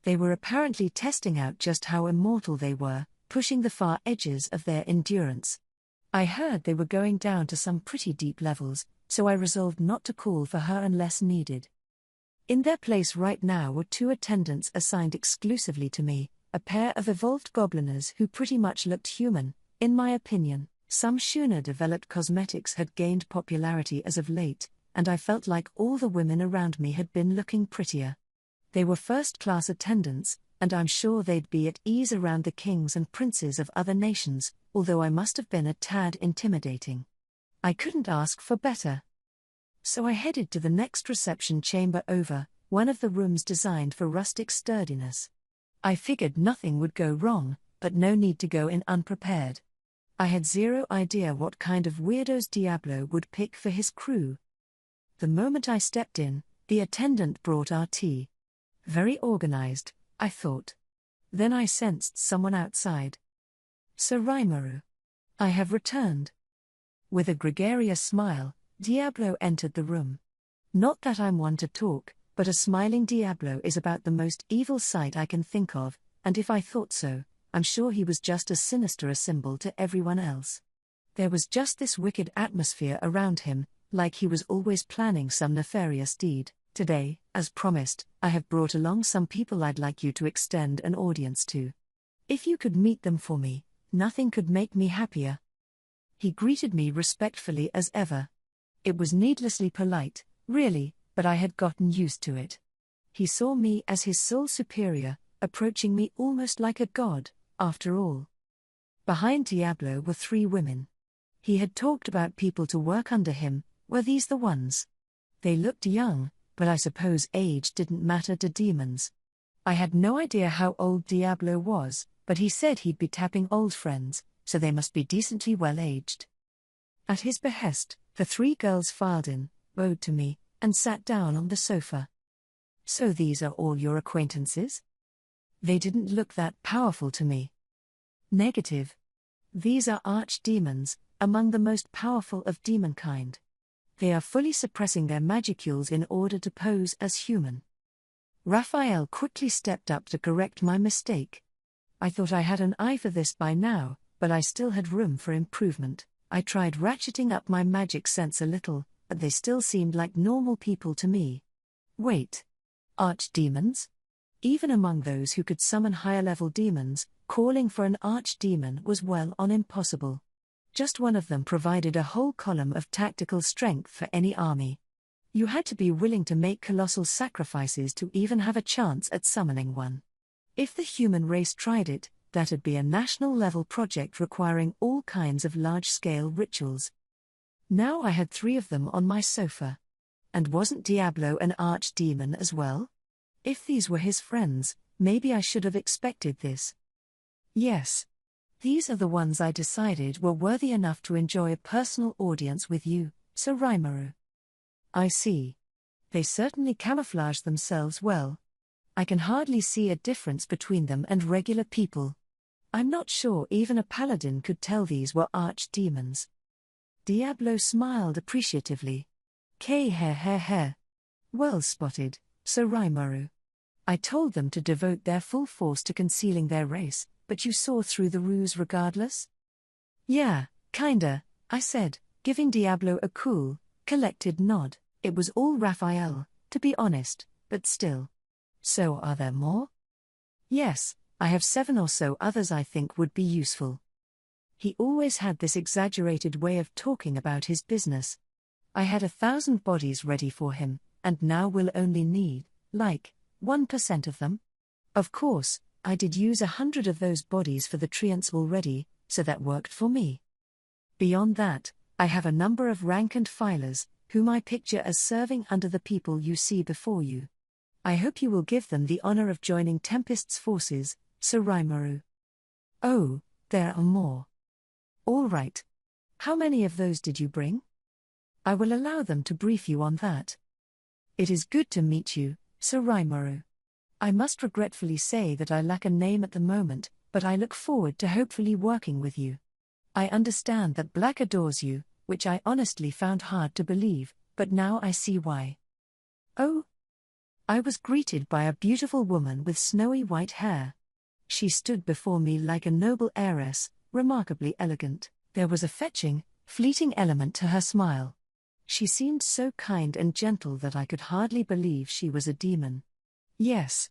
They were apparently testing out just how immortal they were, pushing the far edges of their endurance. I heard they were going down to some pretty deep levels, so I resolved not to call for her unless needed. In their place right now were two attendants assigned exclusively to me, a pair of evolved gobliners who pretty much looked human, in my opinion. Some Shuna-developed cosmetics had gained popularity as of late, and I felt like all the women around me had been looking prettier. They were first-class attendants, and I'm sure they'd be at ease around the kings and princes of other nations, although I must have been a tad intimidating. I couldn't ask for better. So I headed to the next reception chamber over, one of the rooms designed for rustic sturdiness. I figured nothing would go wrong, but no need to go in unprepared. I had zero idea what kind of weirdos Diablo would pick for his crew. The moment I stepped in, the attendant brought our tea. Very organized, I thought. Then I sensed someone outside. Sir Rimuru. I have returned. With a gregarious smile, Diablo entered the room. Not that I'm one to talk, but a smiling Diablo is about the most evil sight I can think of, and if I thought so, I'm sure he was just as sinister a symbol to everyone else. There was just this wicked atmosphere around him, like he was always planning some nefarious deed. Today, as promised, I have brought along some people I'd like you to extend an audience to. If you could meet them for me, nothing could make me happier. He greeted me respectfully as ever. It was needlessly polite, really, but I had gotten used to it. He saw me as his sole superior, approaching me almost like a god, after all. Behind Diablo were three women. He had talked about people to work under him. Were these the ones? They looked young, but I suppose age didn't matter to demons. I had no idea how old Diablo was, but he said he'd be tapping old friends, so they must be decently well-aged. At his behest, the 3 girls filed in, bowed to me, and sat down on the sofa. So these are all your acquaintances? They didn't look that powerful to me. Negative. These are archdemons, among the most powerful of demonkind. They are fully suppressing their magicules in order to pose as human. Raphael quickly stepped up to correct my mistake. I thought I had an eye for this by now, but I still had room for improvement. I tried ratcheting up my magic sense a little, but they still seemed like normal people to me. Wait. Archdemons? Even among those who could summon higher-level demons, calling for an archdemon was well on impossible. Just one of them provided a whole column of tactical strength for any army. You had to be willing to make colossal sacrifices to even have a chance at summoning one. If the human race tried it, that'd be a national-level project requiring all kinds of large-scale rituals. Now I had 3 of them on my sofa. And wasn't Diablo an archdemon as well? If these were his friends, maybe I should have expected this. Yes. These are the ones I decided were worthy enough to enjoy a personal audience with you, Sir Rimuru. I see. They certainly camouflage themselves well. I can hardly see a difference between them and regular people. I'm not sure even a paladin could tell these were archdemons. Diablo smiled appreciatively. K-heh-heh-heh. Well spotted, Sir Rimuru. I told them to devote their full force to concealing their race, but you saw through the ruse regardless? Yeah, kinda, I said, giving Diablo a cool, collected nod. It was all Raphael, to be honest, but still. So are there more? Yes, I have 7 or so others I think would be useful. He always had this exaggerated way of talking about his business. I had 1,000 bodies ready for him, and now we'll only need, 1% of them. Of course, I did use 100 of those bodies for the treants already, so that worked for me. Beyond that, I have a number of rank-and filers, whom I picture as serving under the people you see before you. I hope you will give them the honor of joining Tempest's forces, Sir Rimuru. Oh, there are more. All right. How many of those did you bring? I will allow them to brief you on that. It is good to meet you, Sir Rimuru. I must regretfully say that I lack a name at the moment, but I look forward to hopefully working with you. I understand that Black adores you, which I honestly found hard to believe, but now I see why. Oh? I was greeted by a beautiful woman with snowy white hair. She stood before me like a noble heiress, remarkably elegant. There was a fetching, fleeting element to her smile. She seemed so kind and gentle that I could hardly believe she was a demon. Yes.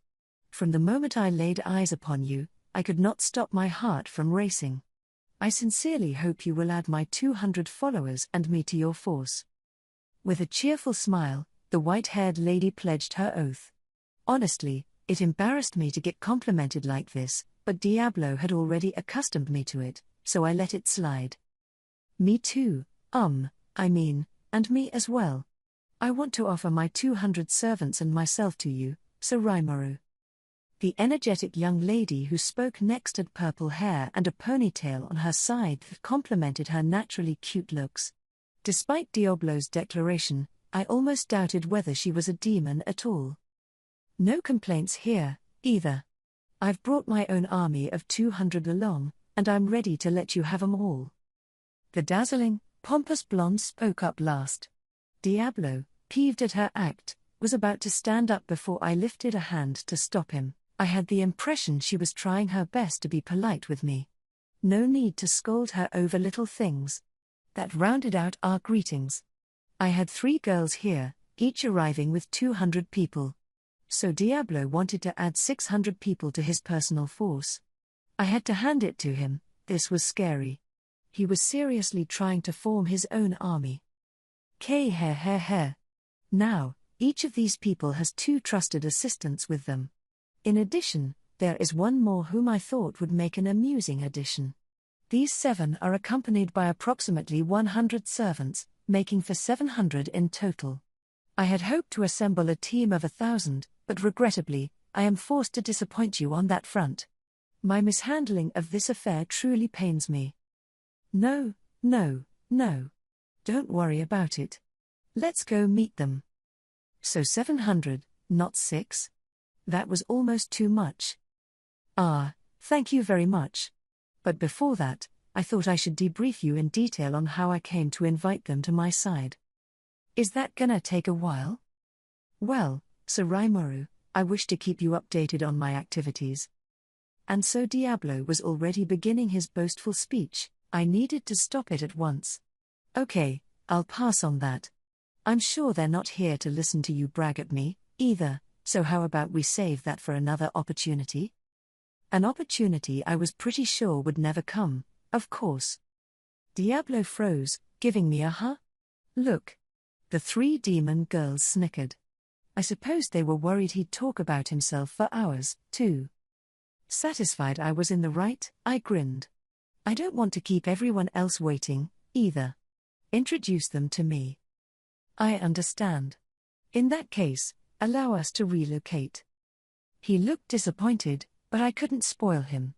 From the moment I laid eyes upon you, I could not stop my heart from racing. I sincerely hope you will add my 200 followers and me to your force. With a cheerful smile, the white-haired lady pledged her oath. Honestly, it embarrassed me to get complimented like this, but Diablo had already accustomed me to it, so I let it slide. Me too, and me as well. I want to offer my 200 servants and myself to you, Sir Rimuru. The energetic young lady who spoke next had purple hair and a ponytail on her side that complemented her naturally cute looks. Despite Diablo's declaration, I almost doubted whether she was a demon at all. No complaints here, either. I've brought my own army of 200 along, and I'm ready to let you have 'em all. The dazzling, pompous blonde spoke up last. Diablo, peeved at her act, was about to stand up before I lifted a hand to stop him. I had the impression she was trying her best to be polite with me. No need to scold her over little things. That rounded out our greetings. I had 3 girls here, each arriving with 200 people. So Diablo wanted to add 600 people to his personal force. I had to hand it to him, this was scary. He was seriously trying to form his own army. K-heh-heh-heh. Now, each of these people has 2 trusted assistants with them. In addition, there is one more whom I thought would make an amusing addition. These 7 are accompanied by approximately 100 servants, making for 700 in total. I had hoped to assemble a team of 1,000, but regrettably, I am forced to disappoint you on that front. My mishandling of this affair truly pains me. No, no, no. Don't worry about it. Let's go meet them. So 700, not 6? That was almost too much. Ah, thank you very much. But before that, I thought I should debrief you in detail on how I came to invite them to my side. Is that gonna take a while? Well, Sir Rimuru, I wish to keep you updated on my activities. And so Diablo was already beginning his boastful speech. I needed to stop it at once. Okay, I'll pass on that. I'm sure they're not here to listen to you brag at me, either, so how about we save that for another opportunity? An opportunity I was pretty sure would never come, of course. Diablo froze, giving me a huh? Look. The 3 demon girls snickered. I suppose they were worried he'd talk about himself for hours, too. Satisfied I was in the right, I grinned. I don't want to keep everyone else waiting, either. Introduce them to me. I understand. In that case, allow us to relocate. He looked disappointed, but I couldn't spoil him.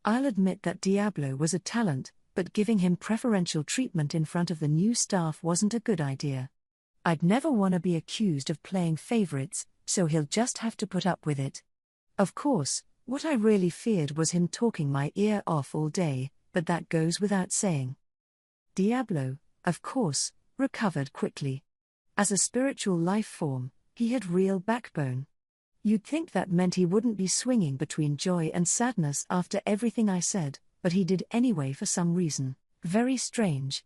I'll admit that Diablo was a talent, but giving him preferential treatment in front of the new staff wasn't a good idea. I'd never want to be accused of playing favorites, so he'll just have to put up with it. Of course, what I really feared was him talking my ear off all day, but that goes without saying. Diablo, of course, recovered quickly. As a spiritual life form, he had real backbone. You'd think that meant he wouldn't be swinging between joy and sadness after everything I said, but he did anyway for some reason. Very strange.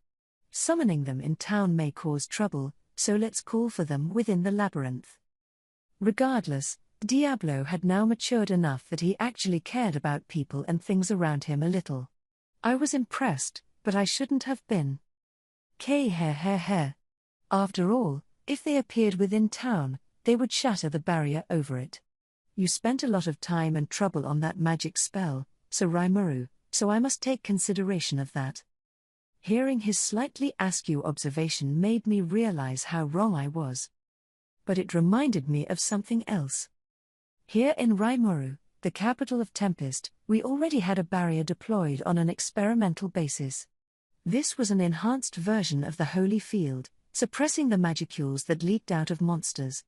Summoning them in town may cause trouble, so let's call for them within the labyrinth. Regardless, Diablo had now matured enough that he actually cared about people and things around him a little. I was impressed, but I shouldn't have been. After all, if they appeared within town, they would shatter the barrier over it. You spent a lot of time and trouble on that magic spell, Sir Rimuru, so I must take consideration of that. Hearing his slightly askew observation made me realize how wrong I was. But it reminded me of something else. Here in Rimuru, the capital of Tempest, we already had a barrier deployed on an experimental basis. This was an enhanced version of the Holy Field, suppressing the magicules that leaked out of monsters.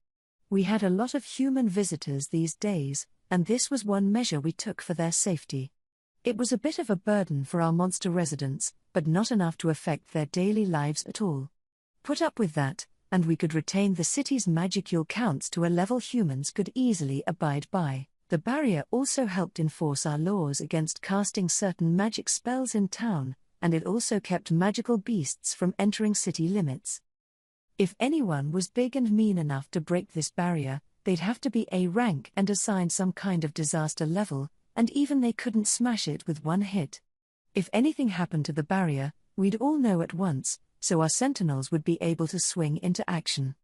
We had a lot of human visitors these days, and this was one measure we took for their safety. It was a bit of a burden for our monster residents, but not enough to affect their daily lives at all. Put up with that, and we could retain the city's magicule counts to a level humans could easily abide by. The barrier also helped enforce our laws against casting certain magic spells in town, and it also kept magical beasts from entering city limits. If anyone was big and mean enough to break this barrier, they'd have to be A rank and assigned some kind of disaster level, and even they couldn't smash it with one hit. If anything happened to the barrier, we'd all know at once, so our sentinels would be able to swing into action.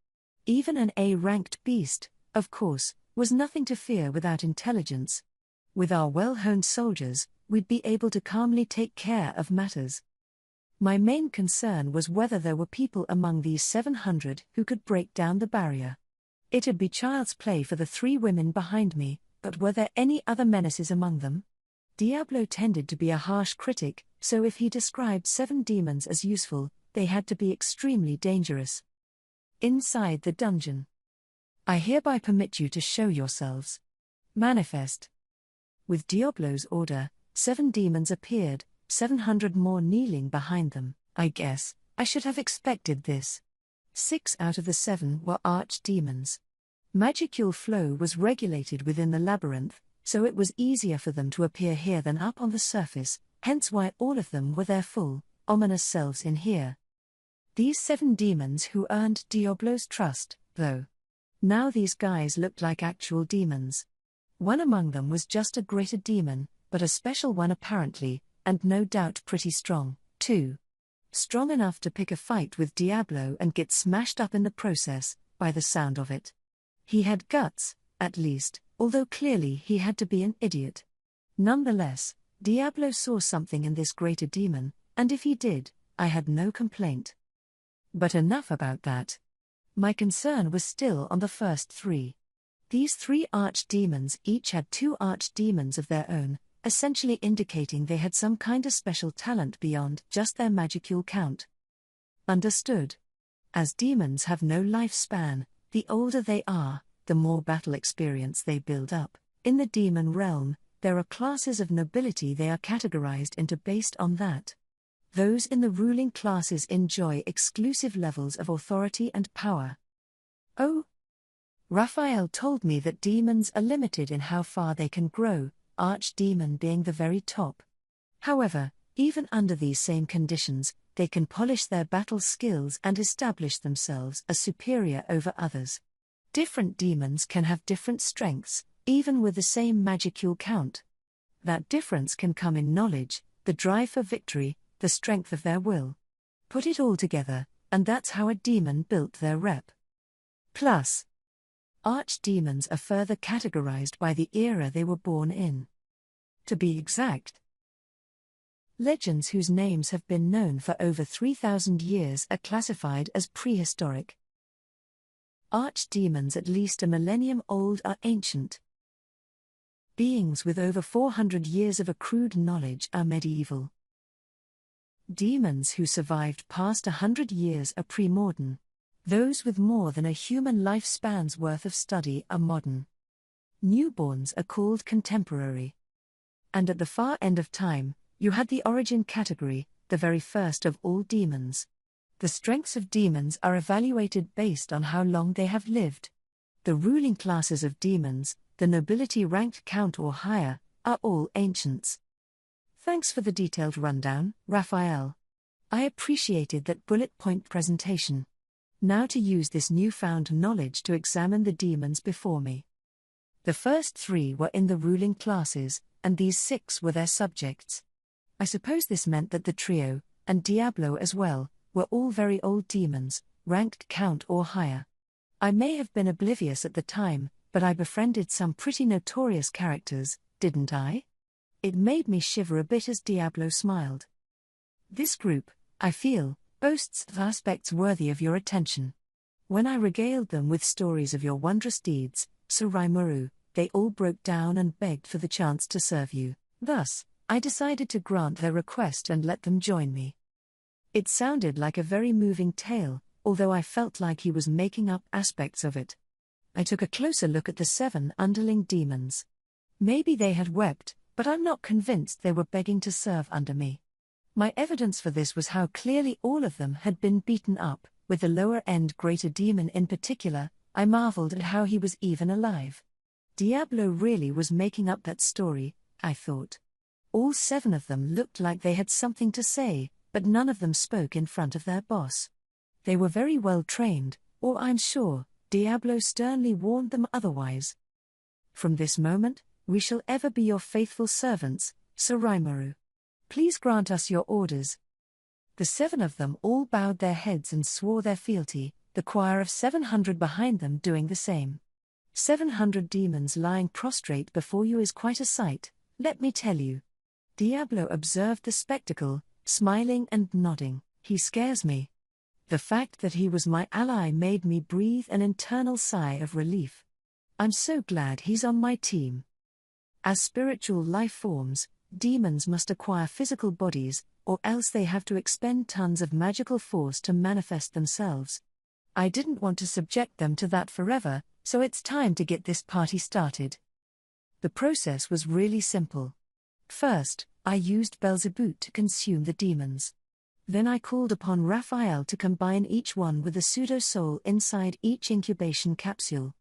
Even an A-ranked beast, of course, was nothing to fear without intelligence. With our well-honed soldiers, we'd be able to calmly take care of matters. My main concern was whether there were people among these 700 who could break down the barrier. It'd be child's play for the 3 women behind me, but were there any other menaces among them? Diablo tended to be a harsh critic, so if he described 7 demons as useful, they had to be extremely dangerous. Inside the dungeon. I hereby permit you to show yourselves. Manifest. With Diablo's order, 7 demons appeared, 700 more kneeling behind them. I guess I should have expected this. 6 out of the 7 were archdemons. Magicule flow was regulated within the labyrinth, so it was easier for them to appear here than up on the surface, hence why all of them were their full, ominous selves in here. These 7 demons who earned Diablo's trust, though. Now these guys looked like actual demons. One among them was just a greater demon, but a special one apparently, and no doubt pretty strong, too. Strong enough to pick a fight with Diablo and get smashed up in the process, by the sound of it. He had guts, at least, although clearly he had to be an idiot. Nonetheless, Diablo saw something in this greater demon, and if he did, I had no complaint. But enough about that. My concern was still on the first three. These three archdemons each had two archdemons of their own, essentially indicating they had some kind of special talent beyond just their magicule count. Understood. As demons have no lifespan, the older they are, the more battle experience they build up. In the demon realm, there are classes of nobility they are categorized into based on that. Those in the ruling classes enjoy exclusive levels of authority and power. Oh! Raphael told me that demons are limited in how far they can grow, archdemon being the very top. However, even under these same conditions, they can polish their battle skills and establish themselves as superior over others. Different demons can have different strengths, even with the same magicule count. That difference can come in knowledge, the drive for victory, the strength of their will. Put it all together, and that's how a demon built their rep. Plus, archdemons are further categorized by the era they were born in. To be exact, legends whose names have been known for over 3,000 years are classified as prehistoric. Archdemons at least a millennium old are ancient. Beings with over 400 years of accrued knowledge are medieval. Demons who survived past 100 years are pre-modern. Those with more than a human lifespan's worth of study are modern. Newborns are called contemporary. And at the far end of time, you had the origin category, the very first of all demons. The strengths of demons are evaluated based on how long they have lived. The ruling classes of demons, the nobility ranked count or higher, are all ancients. Thanks for the detailed rundown, Raphael. I appreciated that bullet point presentation. Now to use this newfound knowledge to examine the demons before me. The first three were in the ruling classes, and these 6 were their subjects. I suppose this meant that the trio, and Diablo as well, were all very old demons, ranked count or higher. I may have been oblivious at the time, but I befriended some pretty notorious characters, didn't I? It made me shiver a bit as Diablo smiled. This group, I feel, boasts of aspects worthy of your attention. When I regaled them with stories of your wondrous deeds, Suraimuru, they all broke down and begged for the chance to serve you. Thus, I decided to grant their request and let them join me. It sounded like a very moving tale, although I felt like he was making up aspects of it. I took a closer look at the 7 underling demons. Maybe they had wept, but I'm not convinced they were begging to serve under me. My evidence for this was how clearly all of them had been beaten up, with the lower-end greater demon in particular. I marveled at how he was even alive. Diablo really was making up that story, I thought. All 7 of them looked like they had something to say, but none of them spoke in front of their boss. They were very well trained, or I'm sure, Diablo sternly warned them otherwise. From this moment, we shall ever be your faithful servants, Suraimuru. Please grant us your orders. The 7 of them all bowed their heads and swore their fealty, the choir of 700 behind them doing the same. 700 demons lying prostrate before you is quite a sight, let me tell you. Diablo observed the spectacle, smiling and nodding. He scares me. The fact that he was my ally made me breathe an internal sigh of relief. I'm so glad he's on my team. As spiritual life forms, demons must acquire physical bodies, or else they have to expend tons of magical force to manifest themselves. I didn't want to subject them to that forever, so it's time to get this party started. The process was really simple. First, I used Beelzebub to consume the demons. Then I called upon Raphael to combine each one with a pseudo-soul inside each incubation capsule.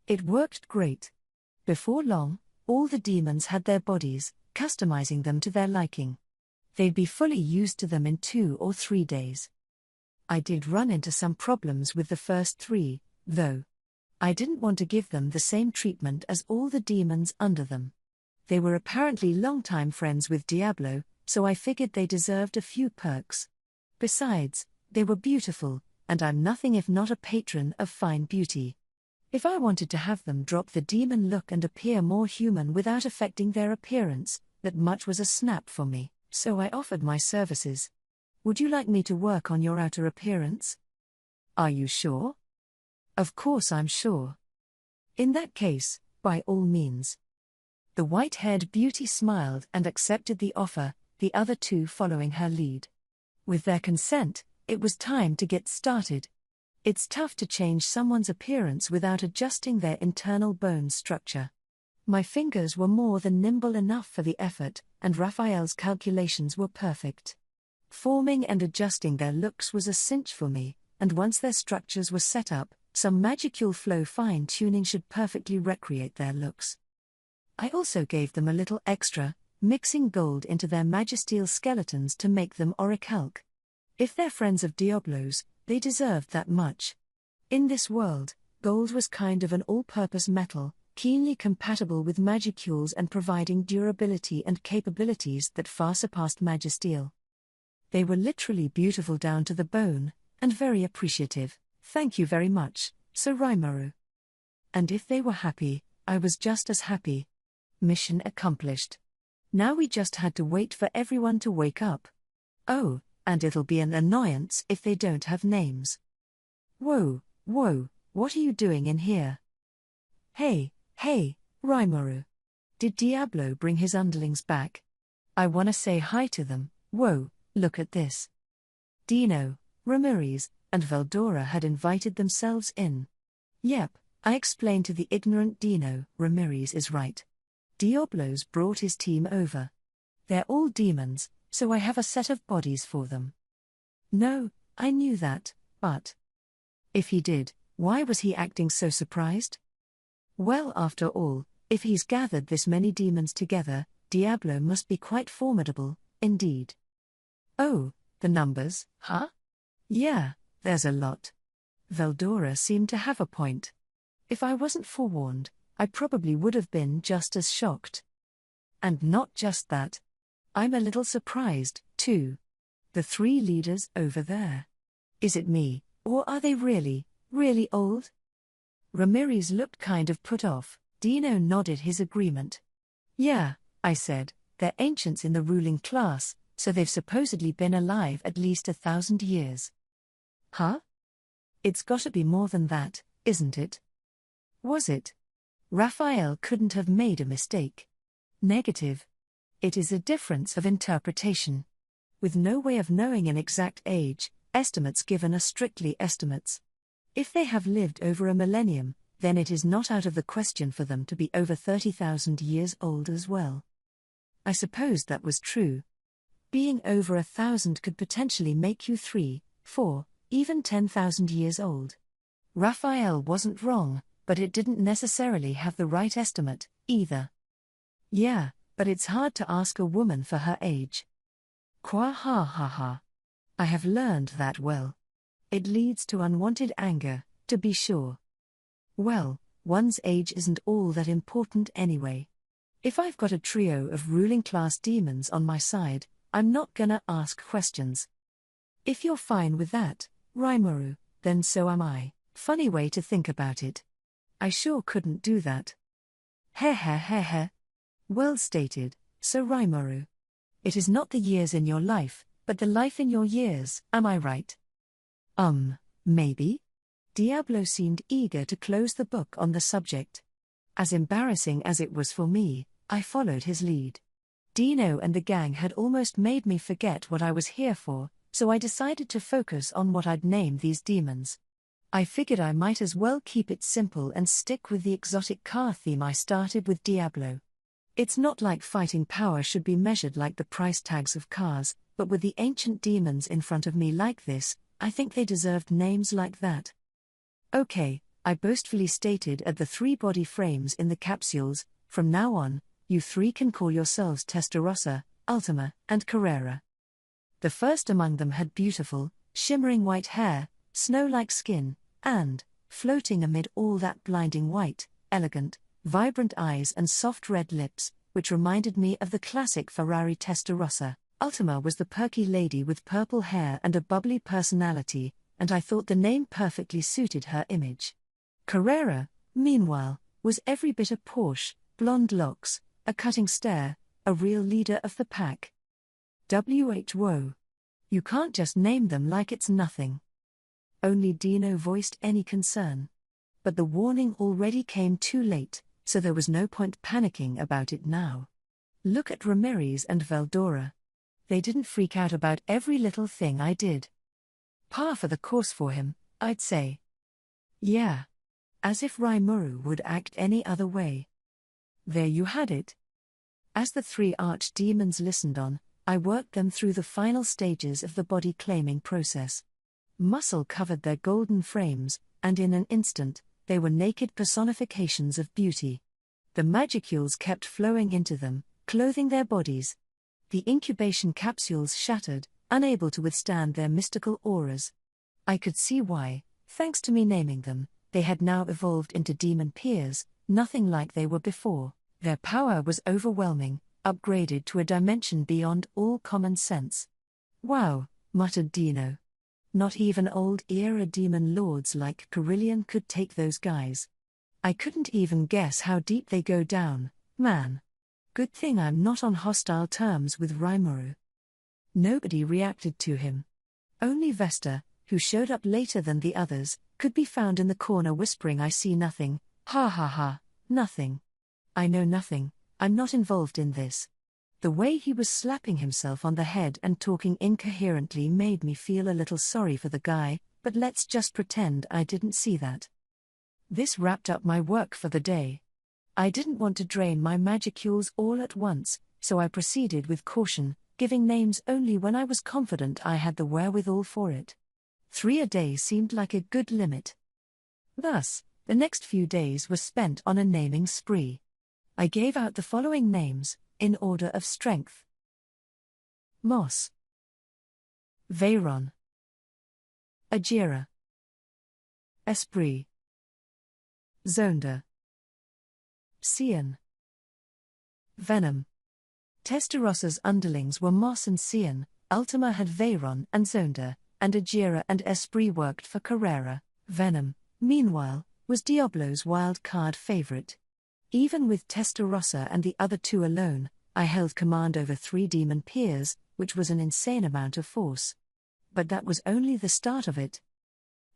It worked great. Before long, all the demons had their bodies, customizing them to their liking. They'd be fully used to them in 2 or 3 days. I did run into some problems with the first 3, though. I didn't want to give them the same treatment as all the demons under them. They were apparently longtime friends with Diablo, so I figured they deserved a few perks. Besides, they were beautiful, and I'm nothing if not a patron of fine beauty. If I wanted to have them drop the demon look and appear more human without affecting their appearance, that much was a snap for me, so I offered my services. Would you like me to work on your outer appearance? Are you sure? Of course I'm sure. In that case, by all means. The white-haired beauty smiled and accepted the offer, the other two following her lead. With their consent, it was time to get started. It's tough to change someone's appearance without adjusting their internal bone structure. My fingers were more than nimble enough for the effort, and Raphael's calculations were perfect. Forming and adjusting their looks was a cinch for me, and once their structures were set up, some magical flow fine-tuning should perfectly recreate their looks. I also gave them a little extra, mixing gold into their majestial skeletons to make them orichalc. If they're friends of Diablo's, they deserved that much. In this world, gold was kind of an all-purpose metal, keenly compatible with magicules and providing durability and capabilities that far surpassed majestial. They were literally beautiful down to the bone, and very appreciative. Thank you very much, Sir Rimuru. And if they were happy, I was just as happy. Mission accomplished. Now we just had to wait for everyone to wake up. Oh, and it'll be an annoyance if they don't have names. Whoa, what are you doing in here? Hey, Rimuru. Did Diablo bring his underlings back? I wanna say hi to them. Whoa, look at this. Dino, Ramirez, and Veldora had invited themselves in. Yep, I explained to the ignorant Dino, Ramirez is right. Diablo's brought his team over. They're all demons, so I have a set of bodies for them. No, I knew that, but if he did, why was he acting so surprised? Well, after all, if he's gathered this many demons together, Diablo must be quite formidable, indeed. Oh, the numbers, huh? Yeah, there's a lot. Veldora seemed to have a point. If I wasn't forewarned, I probably would have been just as shocked. And not just that. I'm a little surprised, too. The three leaders over there. Is it me, or are they really old? Ramirez looked kind of put off. Dino nodded his agreement. Yeah, I said, they're ancients in the ruling class, so they've supposedly been alive at least 1,000 years. Huh? It's gotta be more than that, isn't it? Was it? Raphael couldn't have made a mistake. Negative. It is a difference of interpretation. With no way of knowing an exact age, estimates given are strictly estimates. If they have lived over a millennium, then it is not out of the question for them to be over 30,000 years old as well. I suppose that was true. Being over 1,000 could potentially make you 3, 4, even 10,000 years old. Raphael wasn't wrong, but it didn't necessarily have the right estimate, either. Yeah, but it's hard to ask a woman for her age. Qua ha ha ha. I have learned that well. It leads to unwanted anger, to be sure. Well, one's age isn't all that important anyway. If I've got a trio of ruling class demons on my side, I'm not gonna ask questions. If you're fine with that, Rimuru, then so am I. Funny way to think about it. I sure couldn't do that. Heh. Well stated, Sir Rimuru. It is not the years in your life, but the life in your years, am I right? Maybe? Diablo seemed eager to close the book on the subject. As embarrassing as it was for me, I followed his lead. Dino and the gang had almost made me forget what I was here for, so I decided to focus on what I'd name these demons. I figured I might as well keep it simple and stick with the exotic car theme I started with Diablo. It's not like fighting power should be measured like the price tags of cars, but with the ancient demons in front of me like this, I think they deserved names like that. Okay, I boastfully stated at the 3 body frames in the capsules, from now on, you 3 can call yourselves Testarossa, Ultima, and Carrera. The first among them had beautiful, shimmering white hair, snow-like skin, and, floating amid all that blinding white, elegant, vibrant eyes and soft red lips, which reminded me of the classic Ferrari Testarossa. Ultima was the perky lady with purple hair and a bubbly personality, and I thought the name perfectly suited her image. Carrera, meanwhile, was every bit a Porsche, blonde locks, a cutting stare, a real leader of the pack. Whoa. You can't just name them like it's nothing. Only Dino voiced any concern. But the warning already came too late, so there was no point panicking about it now. Look at Ramirez and Veldora. They didn't freak out about every little thing I did. Par for the course for him, I'd say. Yeah. As if Rimuru would act any other way. There you had it. As the three archdemons listened on, I worked them through the final stages of the body-claiming process. Muscle covered their golden frames, and in an instant, they were naked personifications of beauty. The magicules kept flowing into them, clothing their bodies. The incubation capsules shattered, unable to withstand their mystical auras. I could see why, thanks to me naming them, they had now evolved into demon peers, nothing like they were before. Their power was overwhelming, upgraded to a dimension beyond all common sense. Wow, muttered Dino. Not even old-era demon lords like Carillion could take those guys. I couldn't even guess how deep they go down, man. Good thing I'm not on hostile terms with Rimuru. Nobody reacted to him. Only Vesta, who showed up later than the others, could be found in the corner whispering, I see nothing, ha ha ha, nothing. I know nothing, I'm not involved in this. The way he was slapping himself on the head and talking incoherently made me feel a little sorry for the guy, but let's just pretend I didn't see that. This wrapped up my work for the day. I didn't want to drain my magicules all at once, so I proceeded with caution, giving names only when I was confident I had the wherewithal for it. 3 a day seemed like a good limit. Thus, the next few days were spent on a naming spree. I gave out the following names, in order of strength: Moss, Veyron, Ajira, Esprit, Zonda, Cian, Venom. Testaross's underlings were Moss and Cian, Ultima had Veyron and Zonda, and Ajira and Esprit worked for Carrera. Venom, meanwhile, was Diablo's wild card favorite. Even with Testarossa and the other two alone, I held command over 3 demon peers, which was an insane amount of force. But that was only the start of it.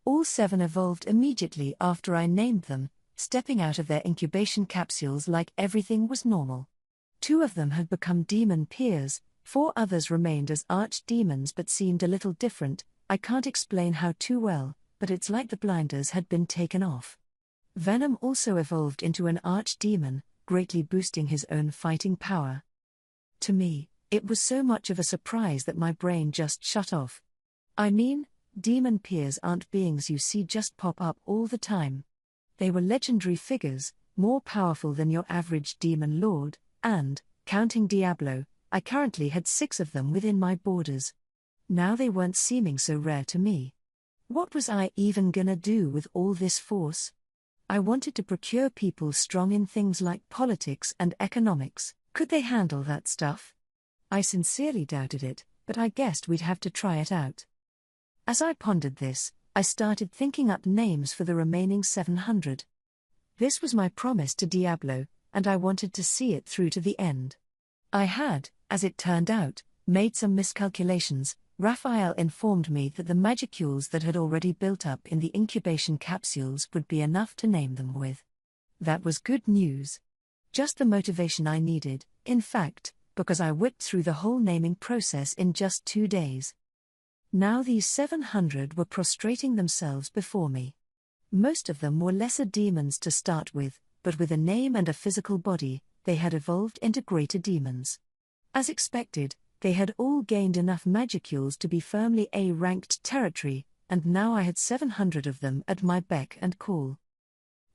All 7 evolved immediately after I named them, stepping out of their incubation capsules like everything was normal. 2 of them had become demon peers, 4 others remained as archdemons but seemed a little different. I can't explain how too well, but it's like the blinders had been taken off. Venom also evolved into an archdemon, greatly boosting his own fighting power. To me, it was so much of a surprise that my brain just shut off. I mean, demon peers aren't beings you see just pop up all the time. They were legendary figures, more powerful than your average demon lord, and, counting Diablo, I currently had 6 of them within my borders. Now they weren't seeming so rare to me. What was I even gonna do with all this force? I wanted to procure people strong in things like politics and economics. Could they handle that stuff? I sincerely doubted it, but I guessed we'd have to try it out. As I pondered this, I started thinking up names for the remaining 700. This was my promise to Diablo, and I wanted to see it through to the end. I had, as it turned out, made some miscalculations. Raphael informed me that the magicules that had already built up in the incubation capsules would be enough to name them with. That was good news. Just the motivation I needed, in fact, because I whipped through the whole naming process in just 2 days. Now these 700 were prostrating themselves before me. Most of them were lesser demons to start with, but with a name and a physical body, they had evolved into greater demons. As expected, they had all gained enough magicules to be firmly A-ranked territory, and now I had 700 of them at my beck and call.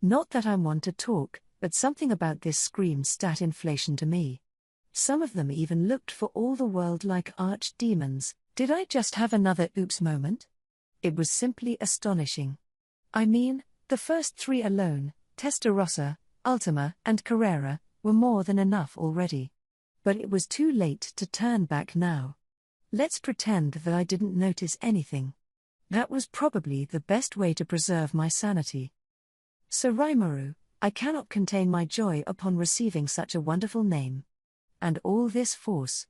Not that I'm one to talk, but something about this screamed stat inflation to me. Some of them even looked for all the world like archdemons. Did I just have another oops moment? It was simply astonishing. I mean, the first 3 alone, Testarossa, Ultima, and Carrera, were more than enough already. But it was too late to turn back now. Let's pretend that I didn't notice anything. That was probably the best way to preserve my sanity. So Rimuru, I cannot contain my joy upon receiving such a wonderful name. And all this force.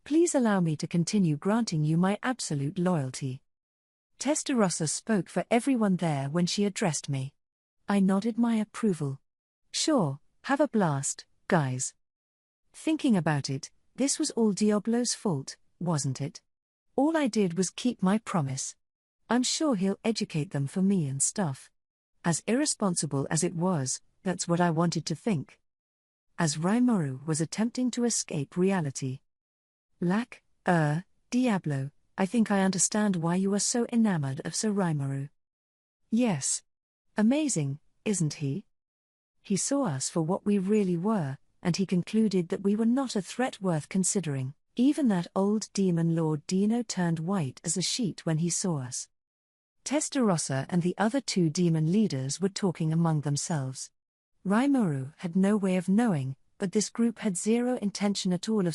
Please allow me to continue granting you my absolute loyalty. Testarossa spoke for everyone there when she addressed me. I nodded my approval. Sure, have a blast, guys. Thinking about it, this was all Diablo's fault, wasn't it? All I did was keep my promise. I'm sure he'll educate them for me and stuff. As irresponsible as it was, that's what I wanted to think. As Rimuru was attempting to escape reality. Diablo, I think I understand why you are so enamored of Sir Rimuru. Yes. Amazing, isn't he? He saw us for what we really were, and he concluded that we were not a threat worth considering. Even that old demon Lord Dino turned white as a sheet when he saw us. Testarossa and the other two demon leaders were talking among themselves. Rimuru had no way of knowing, but this group had zero intention at all of